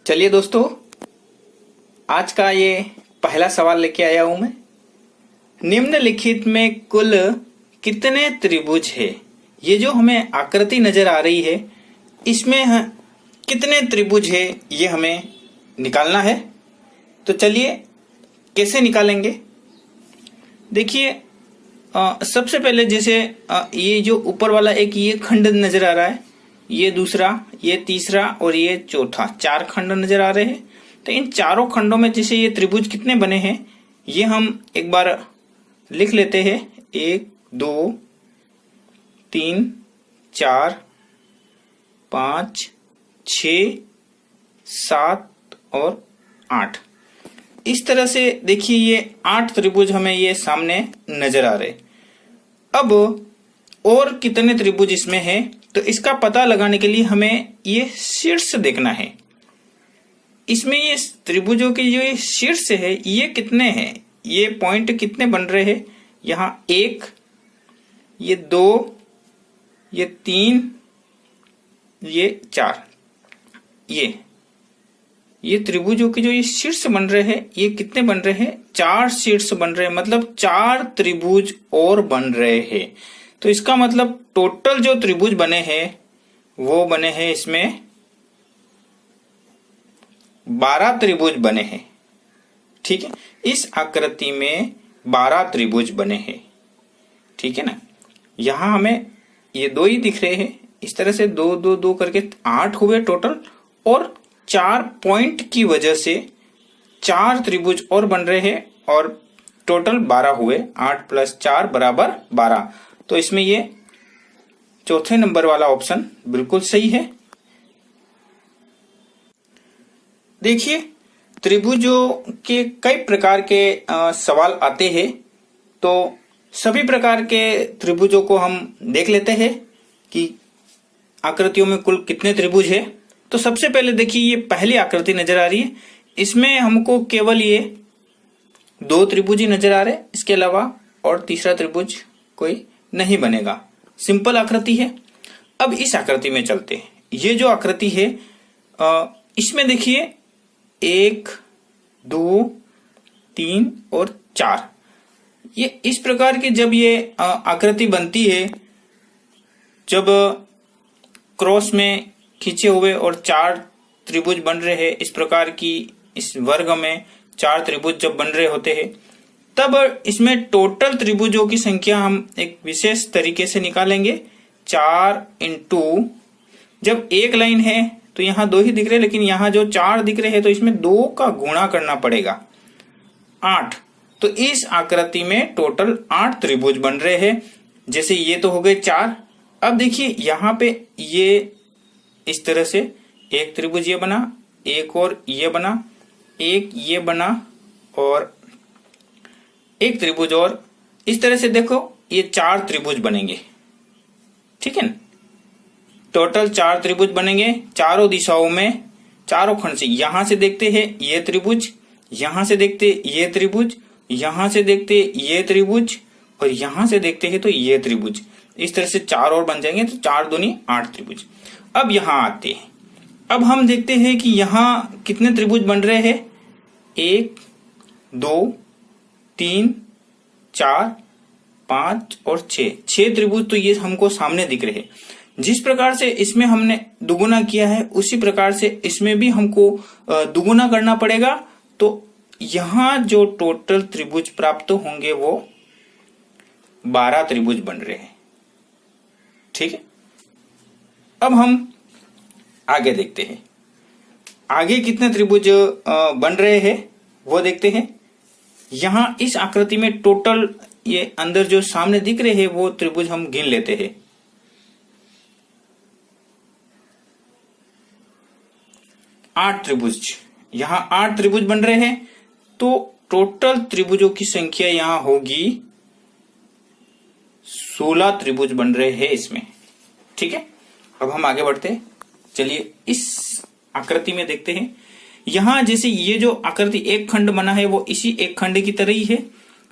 चलिए दोस्तों, आज का ये पहला सवाल लेके आया हूं मैं। निम्नलिखित में कुल कितने त्रिभुज है? ये जो हमें आकृति नजर आ रही है, इसमें कितने त्रिभुज है ये हमें निकालना है। तो चलिए कैसे निकालेंगे। देखिए, सबसे पहले जैसे ये जो ऊपर वाला एक ये खंड नजर आ रहा है, ये दूसरा, ये तीसरा और ये चौथा, 4 खंड नजर आ रहे हैं। तो इन चारों खंडों में जैसे ये त्रिभुज कितने बने हैं ये हम एक बार लिख लेते हैं। 1 2 3 4 5 6 7 और 8। इस तरह से देखिए ये 8 त्रिभुज हमें ये सामने नजर आ रहे। अब और कितने त्रिभुज इसमें है तो इसका पता लगाने के लिए हमें ये शीर्ष देखना है। इसमें ये त्रिभुजों के जो ये शीर्ष है ये कितने हैं, ये पॉइंट कितने बन रहे हैं। यहाँ 1, ये 2, ये 3, ये 4, ये त्रिभुजों के जो ये शीर्ष बन रहे हैं ये कितने बन रहे हैं, 4 शीर्ष बन रहे हैं, मतलब 4 त्रिभुज और बन रहे हैं। तो इसका मतलब टोटल जो त्रिभुज बने हैं वो बने हैं, इसमें 12 त्रिभुज बने हैं। ठीक है, इस आकृति में 12 त्रिभुज बने हैं। ठीक है ना। यहां हमें ये 2 ही दिख रहे हैं, इस तरह से 2 2 2 करके 8 हुए टोटल, और 4 पॉइंट की वजह से 4 त्रिभुज और बन रहे हैं और टोटल 12 हुए। 8 + 4 = 12। तो इसमें ये चौथे नंबर वाला ऑप्शन बिल्कुल सही है। देखिए, त्रिभुजों के कई प्रकार के सवाल आते हैं, तो सभी प्रकार के त्रिभुजों को हम देख लेते हैं कि आकृतियों में कुल कितने त्रिभुज है। तो सबसे पहले देखिए ये पहली आकृति नजर आ रही है, इसमें हमको केवल ये 2 त्रिभुज ही नजर आ रहे, इसके अलावा और तीसरा त्रिभुज कोई नहीं बनेगा। सिंपल आकृति है। अब इस आकृति में चलते हैं। ये जो आकृति है इसमें देखिए 1 2 3 और 4, ये इस प्रकार की जब ये आकृति बनती है, जब क्रॉस में खींचे हुए और 4 त्रिभुज बन रहे हैं, इस प्रकार की इस वर्ग में 4 त्रिभुज जब बन रहे होते हैं, तब इसमें टोटल त्रिभुजों की संख्या हम एक विशेष तरीके से निकालेंगे। 4 × जब एक लाइन है तो यहाँ 2 ही दिख रहे हैं, लेकिन यहाँ जो 4 दिख रहे हैं तो इसमें 2 का गुणा करना पड़ेगा, 8। तो इस आकृति में टोटल 8 त्रिभुज बन रहे हैं। जैसे ये तो हो गए 4। अब देखिए यहाँ पे ये इस तरह से एक त्रिभुज ये बना, एक और ये बना, एक ये बना और एक त्रिभुज और, इस तरह से देखो ये 4 त्रिभुज बनेंगे। ठीक है ना। टोटल 4 त्रिभुज बनेंगे चारों दिशाओं में, चारों खंड से। यहां से देखते हैं ये त्रिभुज, यहां से देखते ये त्रिभुज, यहां से देखते ये त्रिभुज और यहां से देखते हैं तो ये त्रिभुज। इस तरह से 4 और बन जाएंगे, तो 4 दूनी 8 त्रिभुज। अब यहां आते हैं। अब हम देखते हैं कि यहां कितने त्रिभुज बन रहे हैं। 1 2 3 4 5 और 6 त्रिभुज तो ये हमको सामने दिख रहे हैं। जिस प्रकार से इसमें हमने दुगुना किया है उसी प्रकार से इसमें भी हमको दुगुना करना पड़ेगा। तो यहां जो टोटल त्रिभुज प्राप्त होंगे वो 12 त्रिभुज बन रहे हैं। ठीक है। अब हम आगे देखते हैं, आगे कितने त्रिभुज बन रहे हैं वो देखते हैं। यहां इस आकृति में टोटल ये अंदर जो सामने दिख रहे हैं वो त्रिभुज हम गिन लेते हैं। 8 त्रिभुज, यहां 8 त्रिभुज बन रहे हैं, तो टोटल त्रिभुजों की संख्या यहां होगी 16 त्रिभुज बन रहे हैं इसमें। ठीक है। अब हम आगे बढ़ते हैं। चलिए इस आकृति में देखते हैं। यहां जैसे ये जो आकृति एक खंड बना है वो इसी एक खंड की तरह ही है,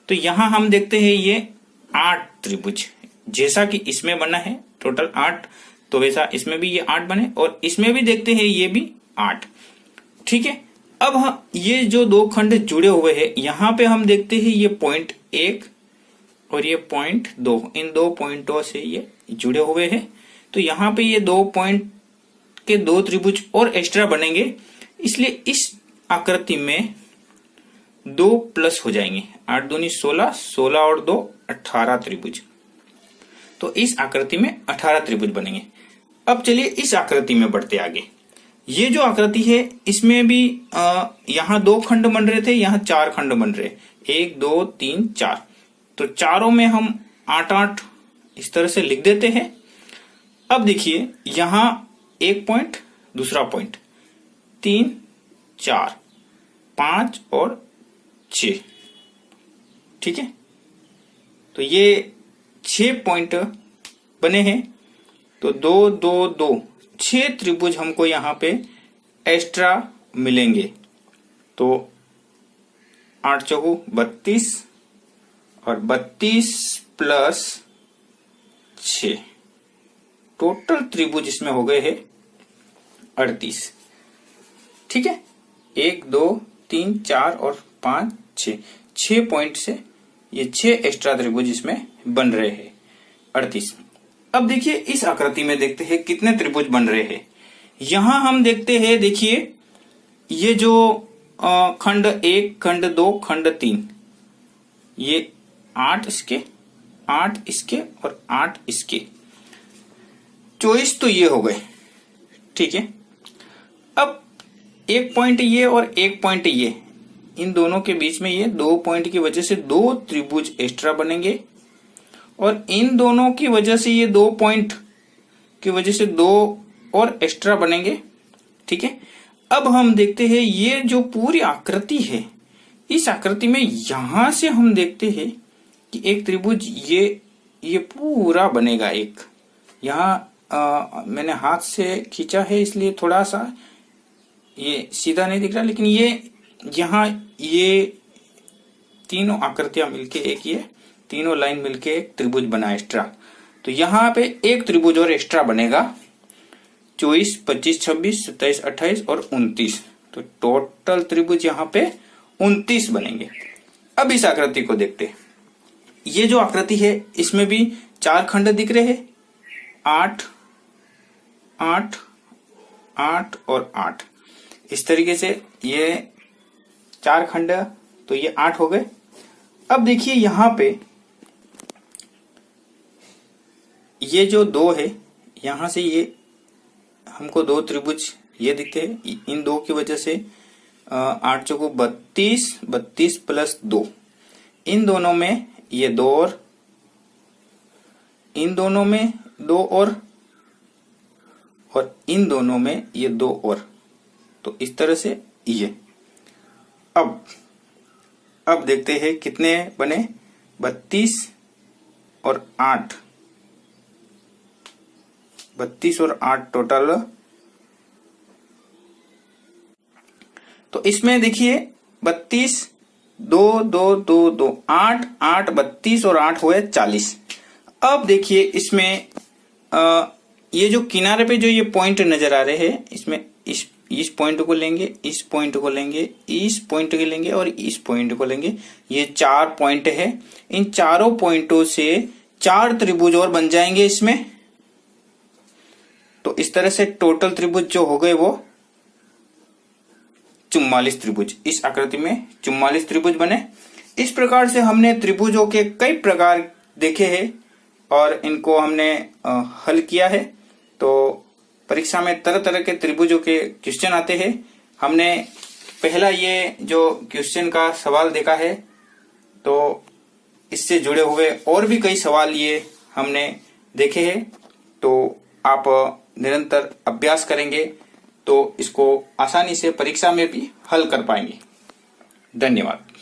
तो यहां हम देखते हैं ये 8 त्रिभुज, जैसा कि इसमें बना है टोटल 8, तो वैसा इसमें भी ये 8 बने, और इसमें भी देखते हैं ये भी 8। ठीक है। अब ये जो दो खंड जुड़े हुए हैं, यहां पे हम देखते हैं ये पॉइंट 1 और ये पॉइंट 2, इन दो पॉइंटों से ये जुड़े हुए हैं। तो यहाँ पे ये दो पॉइंट के दो त्रिभुज और एक्स्ट्रा बनेंगे, इसलिए इस आकृति में 2 प्लस हो जाएंगे। 8 दूनी 16, 16 और 2 18 त्रिभुज। तो इस आकृति में 18 त्रिभुज बनेंगे। अब चलिए इस आकृति में बढ़ते आगे। ये जो आकृति है इसमें भी यहाँ 2 खंड बन रहे थे, यहाँ 4 खंड बन रहे, 1 2 3 4। तो चारों में हम 8-8 इस तरह से लिख देते हैं। अब देखिए यहाँ एक पॉइंट, दूसरा पॉइंट, 3 4 5 और 6, ठीक है। तो ये 6 पॉइंट बने हैं। तो 2 2 2 6 त्रिभुज हमको यहाँ पे एक्स्ट्रा मिलेंगे। तो 8 चौगु 32 और 32 प्लस 6, टोटल त्रिभुज इसमें हो गए हैं 38, ठीक है। 1 2 3 4 और 5 6, 6 पॉइंट से ये 6 एक्स्ट्रा त्रिभुज इसमें बन रहे हैं 38। अब देखिए इस आकृति में देखते हैं कितने त्रिभुज बन रहे हैं। यहां हम देखते हैं, देखिए ये जो खंड 1, खंड 2, खंड 3, ये 8 इसके, 8 इसके और 8 इसके, 24 तो ये हो गए, ठीक है। अब एक पॉइंट ये और एक पॉइंट ये, इन दोनों के बीच में ये 2 पॉइंट की वजह से 2 त्रिभुज एक्स्ट्रा बनेंगे और इन दोनों की वजह से ये 2 पॉइंट की वजह से 2 और एक्स्ट्रा बनेंगे, ठीक है। अब हम देखते हैं ये जो पूरी आकृति है, इस आकृति में यहां से हम देखते हैं कि एक त्रिभुज ये पूरा बनेगा। एक यहाँ मैंने हाथ से खींचा है इसलिए थोड़ा सा ये सीधा नहीं दिख रहा, लेकिन ये यहाँ ये तीनों आकृतियां मिलके एक, ये तीनों लाइन मिलके एक त्रिभुज बना एक्स्ट्रा। तो यहाँ पे एक त्रिभुज और एक्स्ट्रा बनेगा, 24 25 26 27 28 और 29। तो टोटल त्रिभुज यहाँ पे 29 बनेंगे। अब इस आकृति को देखते हैं। ये जो आकृति है इसमें भी 4 खंड दिख रहे हैं, 8 8 8 और 8। इस तरीके से ये 4 खंड, तो ये 8 हो गए। अब देखिए यहां पे ये जो 2 है, यहां से ये हमको 2 त्रिभुज ये दिखते हैं। इन 2 की वजह से 8 चौको 32, 32 प्लस 2, इन दोनों में ये 2 और इन दोनों में 2 और इन दोनों में ये 2 और। तो इस तरह से ये अब देखते हैं कितने बने, 32 और 8, 32 और 8 टोटल। तो इसमें देखिए 32 2 2 2 2 8 8 32 और 8 हुए 40। अब देखिए इसमें ये जो किनारे पे जो ये पॉइंट नजर आ रहे हैं, इसमें इस पॉइंट को लेंगे, इस पॉइंट को लेंगे, इस पॉइंट को लेंगे और इस पॉइंट को लेंगे। ये 4 पॉइंट है। इन चारों पॉइंटों से 4 त्रिभुज और बन जाएंगे इसमें। तो इस तरह से टोटल त्रिभुज जो हो गए वो 44 त्रिभुज। इस आकृति में 44 त्रिभुज बने। इस प्रकार से हमने त्रिभुजों के कई प्रकार देखे हैं और इनको हमने हल किया है। तो परीक्षा में तरह तरह के त्रिभुजों के क्वेश्चन आते हैं। हमने पहला ये जो क्वेश्चन का सवाल देखा है, तो इससे जुड़े हुए और भी कई सवाल ये हमने देखे हैं। तो आप निरंतर अभ्यास करेंगे तो इसको आसानी से परीक्षा में भी हल कर पाएंगे। धन्यवाद।